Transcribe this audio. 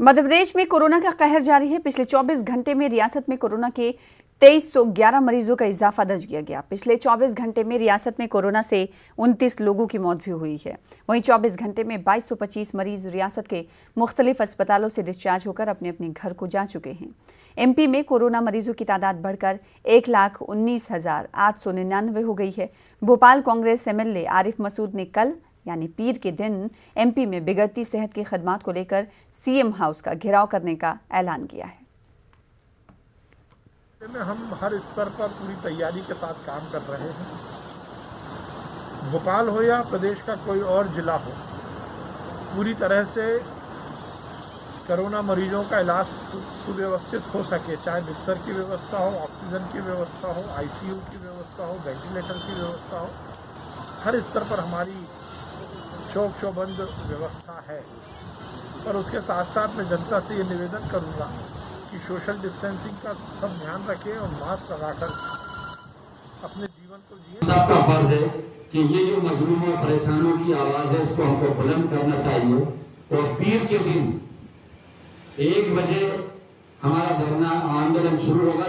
मध्य प्रदेश में कोरोना का कहर जारी है। पिछले 24 घंटे में रियासत में कोरोना के 2311 मरीजों का इजाफा दर्ज किया गया। पिछले 24 घंटे में रियासत में कोरोना से 29 लोगों की मौत भी हुई है। वहीं 24 घंटे में 2225 मरीज रियासत के मुख्तलिफ अस्पतालों से डिस्चार्ज होकर अपने अपने घर को जा चुके हैं। एमपी में कोरोना मरीजों की तादाद बढ़कर 1,19,899 हो गई है। भोपाल कांग्रेस एमएलए आरिफ मसूद ने कल यानी पीर के दिन एमपी में बिगड़ती सेहत की खदमात को लेकर सीएम हाउस का घेराव करने का ऐलान किया है। हम हर स्तर पर पूरी तैयारी के साथ काम कर रहे हैं। भोपाल हो या प्रदेश का कोई और जिला हो, पूरी तरह से कोरोना मरीजों का इलाज सुव्यवस्थित हो सके, चाहे बिस्तर की व्यवस्था हो, ऑक्सीजन की व्यवस्था हो, आईसीयू की व्यवस्था हो, वेंटिलेटर की व्यवस्था हो, हर स्तर पर हमारी शोबंद व्यवस्था है। पर उसके साथ साथ मैं जनता से ये निवेदन करूंगा कि सोशल डिस्टेंसिंग का सब ध्यान रखें और मास्क लगाकर अपने जीवन को जिए। सबका फर्ज है कि ये जो मजलूम और परेशानों की आवाज़ है उसको हमको बुलंद करना चाहिए। और पीर के दिन 1 बजे हमारा धरना आंदोलन शुरू होगा।